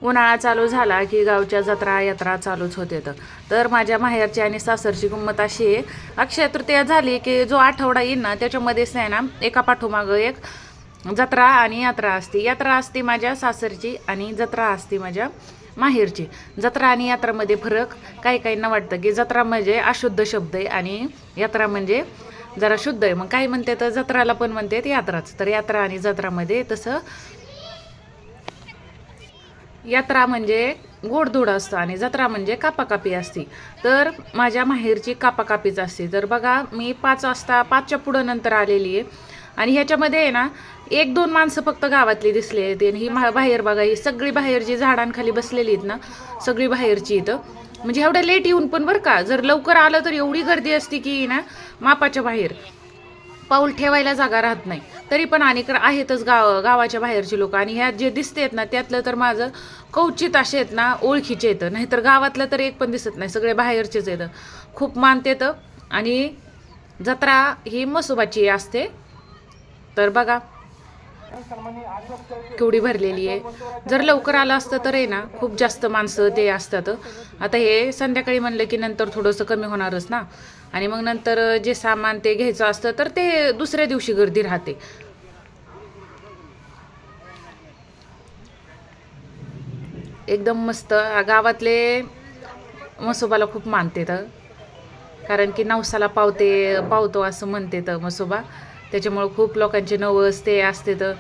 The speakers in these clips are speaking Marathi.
उन्हाळा चालू झाला की गावच्या जत्रा यात्रा चालूच होते. तर माझ्या माहेरची आणि सासरची गंमत अशी आहे, अक्षय तृतीया झाली की जो आठवडा येईल ना त्याच्यामध्येच नाही ना एका पाठोमागं एक जत्रा आणि यात्रा असते. यात्रा असते माझ्या सासरची आणि जत्रा असते माझ्या माहेरची. जत्रा आणि यात्रामध्ये फरक काही काहींना वाटतं की जत्रा म्हणजे अशुद्ध शब्द आहे आणि यात्रा म्हणजे जरा शुद्ध आहे. मग काही म्हणते तर जत्राला पण म्हणते यात्राच. तर यात्रा आणि जत्रामध्ये तसं यात्रा म्हणजे गोडधोड असतं आणि जत्रा म्हणजे कापाकापी असते. तर माझ्या माहेरची कापाकापीच असते. तर बघा मी 5:05च्या पुढं नंतर आलेली आहे आणि ह्याच्यामध्ये आहे ना 1-2 माणसं फक्त गावातली दिसले आहेत. आणि ही बाहेर बघा, ही सगळी बाहेर जी झाडांखाली बसलेली आहेत ना, सगळी बाहेरची इथं. म्हणजे एवढ्या लेट येऊन पण बरं का, जर लवकर आलं तर एवढी गर्दी असते की ना मापाच्या बाहेर पाऊल ठेवायला जागा राहत नाही. तरी पण आणि आहेतच गावाच्या बाहेरची लोक. आणि ह्या जे दिसतेत ना त्यातलं तर माझं कवचित असे आहेत ना ओळखीचे येतं, नाहीतर गावातलं तर एक पण दिसत नाही, सगळे बाहेरचेच येतं. खूप मानतेत. आणि जत्रा ही म्हसोबाची असते. तर बघा केवढी भरलेली आहे. जर लवकर आलं असतं तर आहे ना खूप जास्त माणसं ते असतात. आता हे संध्याकाळी म्हणलं की नंतर थोडंसं कमी होणारच ना. आणि मग नंतर जे सामान ते घ्यायचं असतं तर ते दुसऱ्या दिवशी गर्दी राहते. एकदम मस्त. गावातले म्हसोबाला खूप मानते तर, कारण की नवसाला पावतो असं म्हणते तर म्हसोबा. त्याच्यामुळं खूप लोकांचे नवस ते असते. तर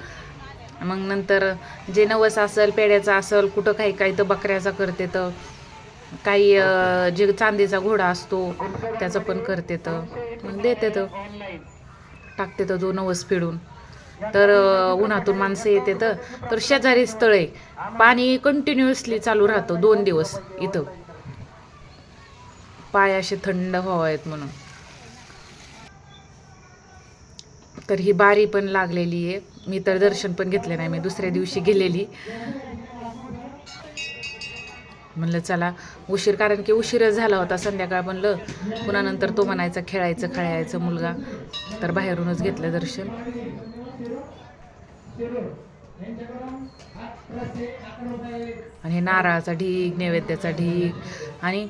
मग नंतर जे नवस असेल पेड्याचा असेल, कुठं काही काही तर बकऱ्याचा करते. तर काही जे चांदीचा घोडा असतो त्याचं पण करते. तर मग देते तर टाकते तर जो नवस फेडून. तर उन्हातून माणसं येते तर शेजारी स्थळ आहे, पाणी कंटिन्युअसली चालू राहतं 2 दिवस इथं, पाय असे थंड व्हावेत म्हणून. तर ही बारी पण लागलेली आहे. मी तर दर्शन पण घेतले नाही, मी दुसऱ्या दिवशी गेलेली. म्हणलं चला उशीर, कारण की उशीरच झाला होता संध्याकाळ. म्हणलं पुन्हा नंतर तो म्हणायचा खेळायचं मुलगा. तर बाहेरूनच घेतलं दर्शन. आणि नारळाचा ढीग, नैवेद्याचा ढीग. आणि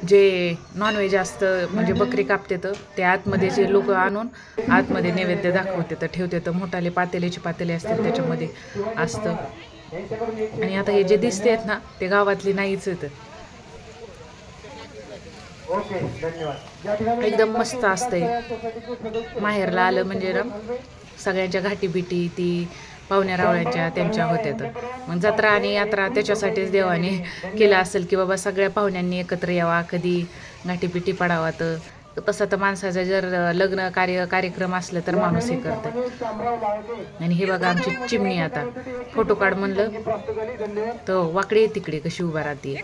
जे नॉनव्हेज असतं म्हणजे बकरी कापते तर ते आतमध्ये जे लोक आणून आतमध्ये नैवेद्य दाखवते तर ठेवते. तर मोठाले पातेले असतात त्याच्यामध्ये असतं. आणि आता हे जे दिसते आहेत ना ते गावातली नाहीच येतं. एकदम मस्त असतंय. माहेरला आलं म्हणजे ना सगळ्यांच्या घाटीबिटी ती पाहुण्या रावळ्यांच्या त्यांच्या होत्या. तर मग जत्रा आणि यात्रा त्याच्यासाठीच देवाने केलं असेल की बाबा सगळ्या पाहुण्यांनी एकत्र यावा, कधी घाटीबिटी पडावा. तर तसं तर माणसाचं जर लग्न कार्यक्रम असलं तर माणूस हे करतं. आणि हे बघा आमची चिमणी आता फोटो काढ म्हणलं तर वाकडी तिकडे कशी उभा राहते.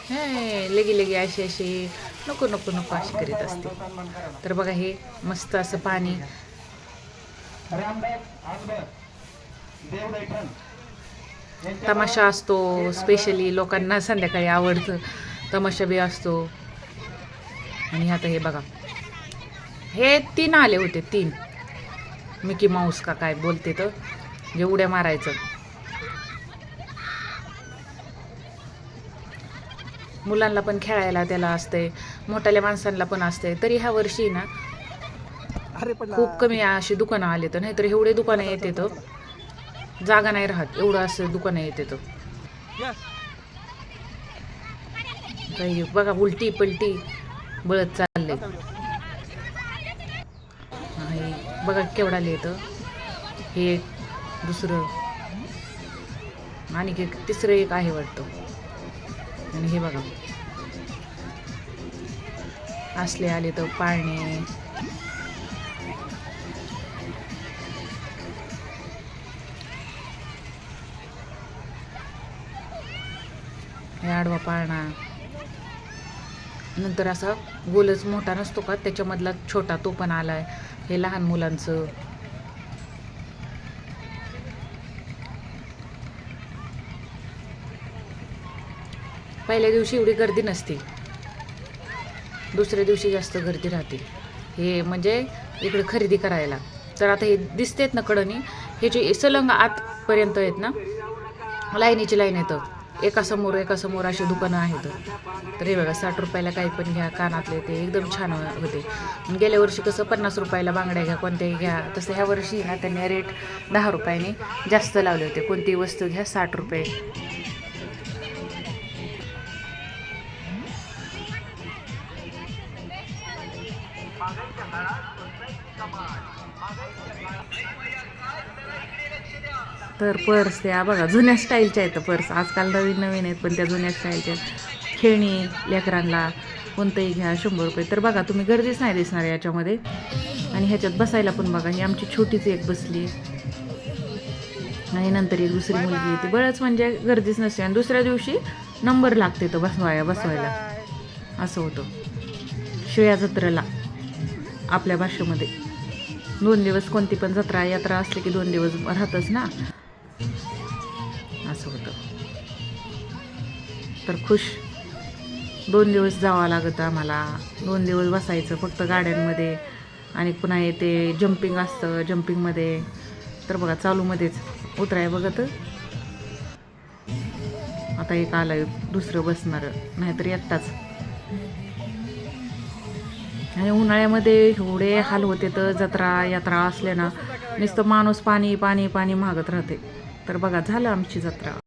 हे लगी अशी नको अशी करीत असते. तर बघा हे मस्त असं पाणी. तमाशा असतो स्पेशली, लोकांना संध्याकाळी आवडतं. तमाशा बी असतो. आणि आता हे बघा हे 3 आले होते, 3 मिकी माऊस का काय बोलते तर, जे उड्या मारायचं. मुलांना पण खेळायला त्याला असते, मोठ्याल्या माणसांना पण असते. तरी ह्या वर्षी ना खूप कमी अशी दुकानं आले. तर नाहीतर एवढे दुकानं येते तर जागा नाही राहत, एवढं असं दुकानं येते. तर काही बघा उलटी पलटी बळत चालले. बघा केवढा येतं. हे दुसरं आणि तिसरं एक आहे वाटतं. आणि हे बघा असले आले तर पाळणे. हे आडवा पाळणा. नंतर असा गोलच मोठा नसतो का त्याच्यामधला छोटा, तो पण आलाय. हे लहान मुलांचं. पहिल्या दिवशी एवढी गर्दी नसते, दुसऱ्या दिवशी जास्त गर्दी राहते. हे म्हणजे इकडे खरेदी करायला. तर आता हे दिसतेत ना कडनी, हे जे सलंग आतपर्यंत आहेत ना, लाईनीची लाईन येतं, एका समोर अशी दुकानं आहेत. तर हे बघा 60 रुपयाला काही पण घ्या, कानातले ते एकदम छान होते. गेल्या वर्षी कसं 50 रुपयाला बांगड्या घ्या, कोणत्याही घ्या, तसं ह्या वर्षी ना त्यांनी रेट 10 रुपयाने जास्त लावले होते. कोणतीही वस्तू घ्या 60 रुपये. तर पर्स त्या बघा जुन्या स्टाईलच्या आहेत पर्स, आजकाल नवीन नवीन आहेत पण त्या जुन्या स्टाईलच्या. खेळणी लेकरांना कोणतंही घ्या 100 रुपये. तर बघा तुम्ही गर्दीच नाही दिसणार याच्यामध्ये. आणि ह्याच्यात बसायला पण बघा, ही आमची छोटीच एक बसली आणि नंतर एक दुसरी मुलगी येते. बरंच म्हणजे गर्दीच नसते. आणि दुसऱ्या दिवशी नंबर लागते तर बसवायला असं होतं शिळ्या जत्रेला आपल्या भाषेमध्ये. 2 दिवस कोणती पण जत्रा यात्रा असली की 2 दिवस राहतच ना, असं होतं. तर खुश 2 दिवस जावं लागतं आम्हाला, 2 दिवस बसायचं फक्त गाड्यांमध्ये. आणि पुन्हा ते जम्पिंग असतं, जम्पिंगमध्ये तर बघा चालूमध्येच उतराय बघत. आता एक आलं दुसरं बसणार, नाहीतर एकटाच. आणि उन्हाळ्यामध्ये एवढे हाल होते तर जत्रा यात्रा असले ना, नुसतं माणूस पाणी पाणी पाणी मागत राहते. तर बघा झालं आमची जत्रा.